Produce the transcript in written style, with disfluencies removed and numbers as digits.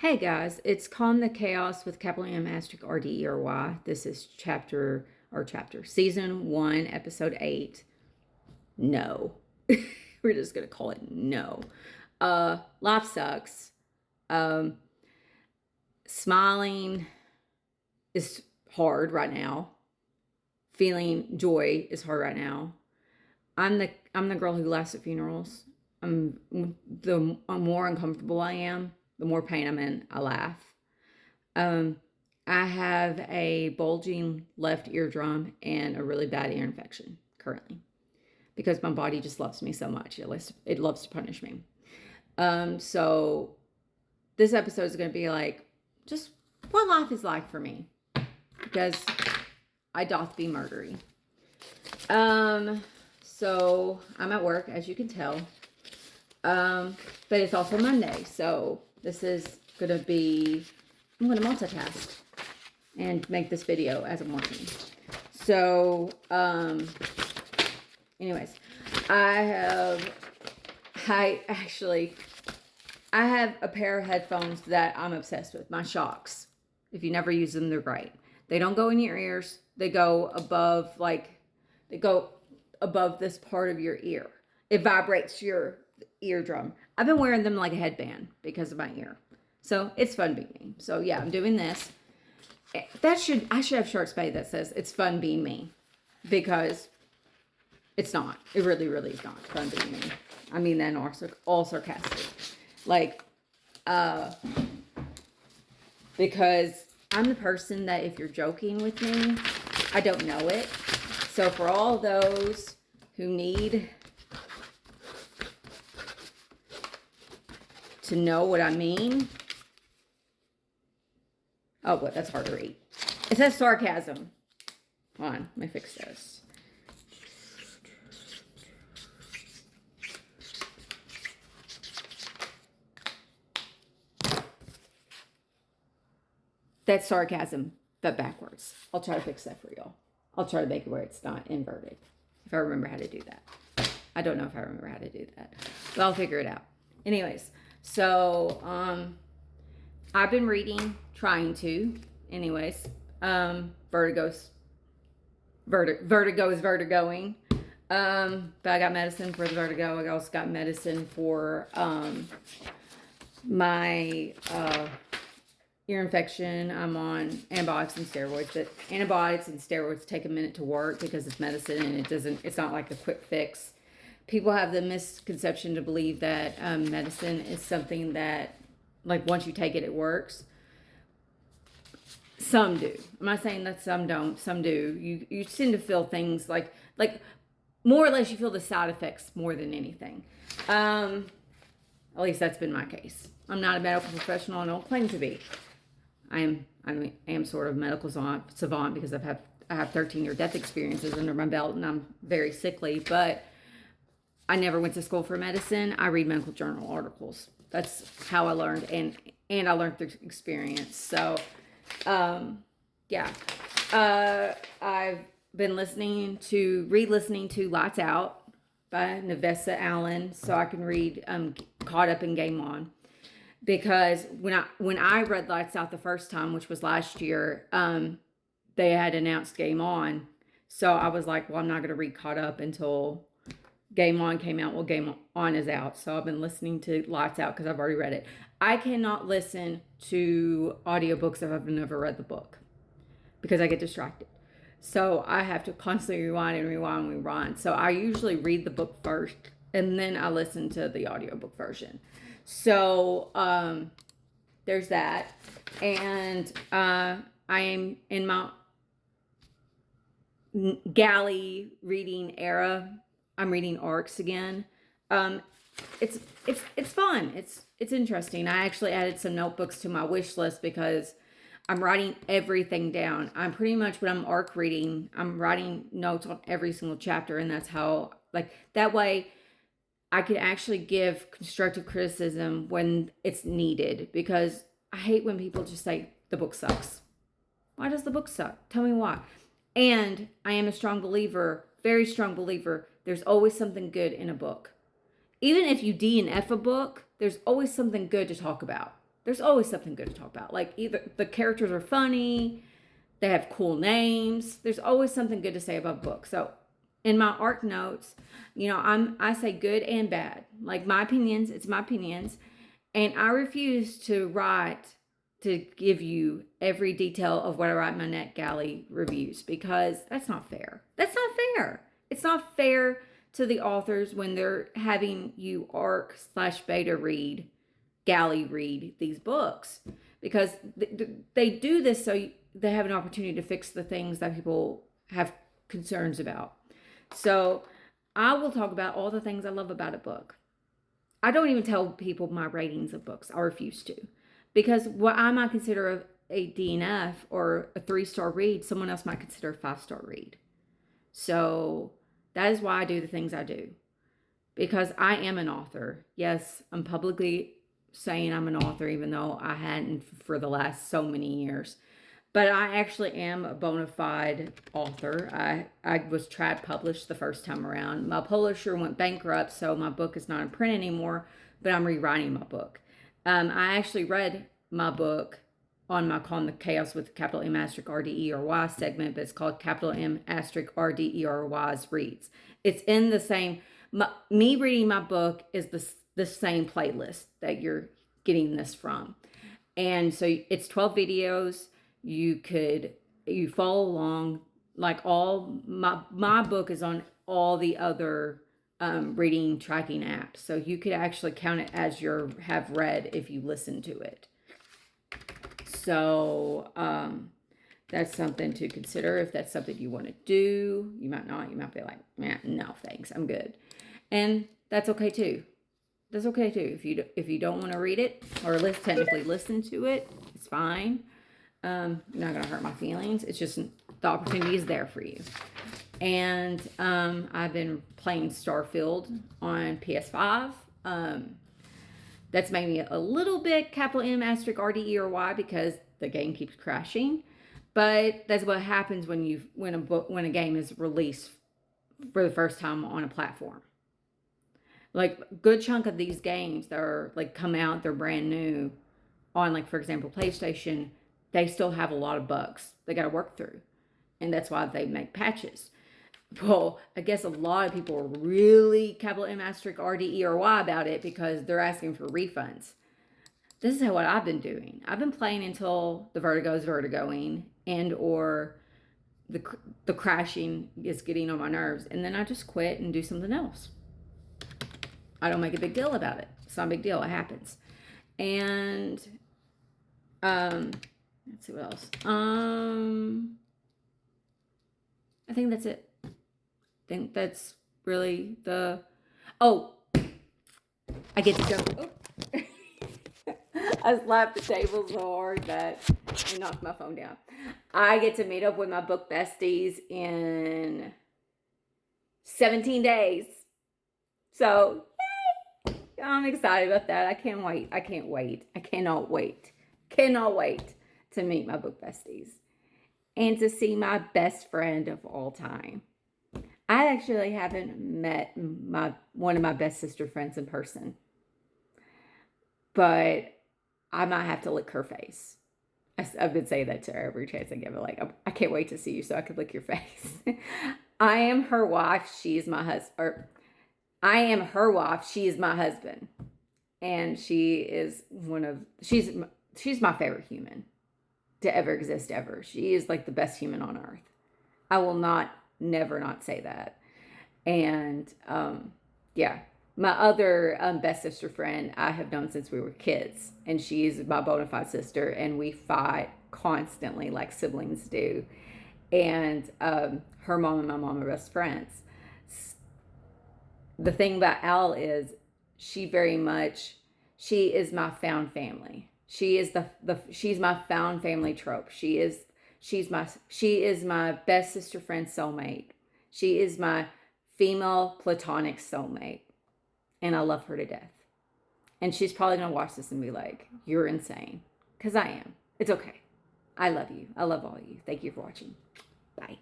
Hey guys, it's Calm the Chaos with capital M asterisk RDERY. This is season 1, episode 8. No. We're just gonna call it no. Life sucks. Um, Smiling is hard right now. Feeling joy is hard right now. I'm the girl who laughs at funerals. The more uncomfortable I am, the more pain I'm in, I laugh. Um, I have a bulging left eardrum and a really bad ear infection currently because my body just loves me so much. It loves to punish me. So this episode is going to be like just what life is like for me because I doth be murdery. So I'm at work, as you can tell. But it's also Monday, so this is gonna be, I'm gonna multitask and make this video as I'm working. So, anyways, I have a pair of headphones that I'm obsessed with, my Shocks. If you never use them, they're great. They don't go in your ears. They go above, this part of your ear. It vibrates your eardrum. I've been wearing them like a headband because of my ear. So it's fun being me. So yeah, I'm doing this. I should have short spade that says it's fun being me because it's not. It really, really is not fun being me. I mean that all sarcastic. Because I'm the person that if you're joking with me, I don't know it. So for all those who need to know what I mean. Oh, what? That's hard to read. It says sarcasm. Hold on, let me fix this. That's sarcasm, but backwards. I'll try to fix that for y'all. I'll try to make it where it's not inverted. If I remember how to do that. I don't know if I remember how to do that, but I'll figure it out. Anyways, so I've been reading, trying to. Anyways, vertigo is vertigoing. But I got medicine for the vertigo. I also got medicine for my ear infection. I'm on antibiotics and steroids, but antibiotics and steroids take a minute to work because it's medicine and it's not like a quick fix. People have the misconception to believe that medicine is something that, like, once you take it, it works. Some do. I'm not saying that some don't. Some do. You tend to feel things like more or less you feel the side effects more than anything. At least that's been my case. I'm not a medical professional. I don't claim to be. I am sort of medical savant because I have 13-year death experiences under my belt and I'm very sickly, but I never went to school for medicine. I read medical journal articles. That's how I learned, and I learned through experience. So, yeah. I've been re-listening to Lights Out by Nevessa Allen so I can read Caught Up in Game On. Because when I read Lights Out the first time, which was last year, they had announced Game On. So I was like, well, I'm not going to read Caught Up until Game On came out. Well, Game On is out. So I've been listening to Lights Out because I've already read it. I cannot listen to audiobooks if I've never read the book because I get distracted. So I have to constantly rewind. So I usually read the book first and then I listen to the audiobook version. So there's that. And I am in my galley reading era. I'm reading arcs again. It's fun. It's interesting. I actually added some notebooks to my wish list because I'm writing everything down. I'm pretty much when I'm arc reading, I'm writing notes on every single chapter, and that's how, like, that way I can actually give constructive criticism when it's needed, because I hate when people just say the book sucks. Why does the book suck? Tell me why. And I am a strong believer, very strong believer, there's always something good in a book. Even if you D and F a book, there's always something good to talk about. There's always something good to talk about. Like either the characters are funny, they have cool names. There's always something good to say about a book. So in my ARC notes, I say good and bad. Like my opinions, it's my opinions. And I refuse to write to give you every detail of what I write in my NetGalley reviews, because that's not fair. That's not fair. It's not fair to the authors when they're having you ARC/beta read, galley read these books, because they do this so they have an opportunity to fix the things that people have concerns about. So I will talk about all the things I love about a book. I don't even tell people my ratings of books. I refuse to. Because what I might consider a DNF or a 3-star read, someone else might consider a 5-star read. So that is why I do the things I do. Because I am an author. Yes, I'm publicly saying I'm an author, even though I hadn't for the last so many years. But I actually am a bona fide author. I was trad published the first time around. My publisher went bankrupt, so my book is not in print anymore, but I'm rewriting my book. I actually read my book on my Calm the Chaos with capital M asterisk RDERY segment, but it's called capital M asterisk RDERY's Reads. It's in the same, me reading my book is the same playlist that you're getting this from. And so it's 12 videos. You follow along, like all my book is on all the other reading tracking apps. So you could actually count it as you have read if you listen to it. So that's something to consider if that's something you want to do. You might not. You might be like, man, no, thanks, I'm good. And that's okay too. That's okay too. If you don't want to read it or technically listen to it, it's fine. You're not going to hurt my feelings. It's just the opportunity is there for you. And I've been playing Starfield on PS5. That's made me a little bit capital M asterisk RDERY because the game keeps crashing. But that's what happens when a game is released for the first time on a platform. Like a good chunk of these games that are like come out, they're brand new on, like, for example, PlayStation, they still have a lot of bugs they got to work through. And that's why they make patches. Well, I guess a lot of people are really capital M asterisk RDERY about it because they're asking for refunds. This is what I've been doing. I've been playing until the vertigo is vertigoing and or the crashing is getting on my nerves. And then I just quit and do something else. I don't make a big deal about it. It's not a big deal. It happens. And let's see what else. I think that's it. I think that's really I get to go. Oh. I slapped the table so hard that I knocked my phone down. I get to meet up with my book besties in 17 days. So, yay! I'm excited about that. I can't wait. I cannot wait to meet my book besties and to see my best friend of all time. I actually haven't met one of my best sister friends in person, but I might have to lick her face. I've been saying that to her every chance I give her. Like, I can't wait to see you so I can lick your face. I am her wife. She is my husband. I am her wife. She is my husband. And she is she's my favorite human to ever exist ever. She is like the best human on earth. I will never not say that. And yeah, my other best sister friend I have known since we were kids, and she's my bona fide sister, and we fight constantly like siblings do. And her mom and my mom are best friends. The thing about Al is she is my found family. She is she's my found family trope. She is my best sister friend soulmate. She is my female platonic soulmate. And I love her to death. And she's probably going to watch this and be like, you're insane. Because I am. It's okay. I love you. I love all of you. Thank you for watching. Bye.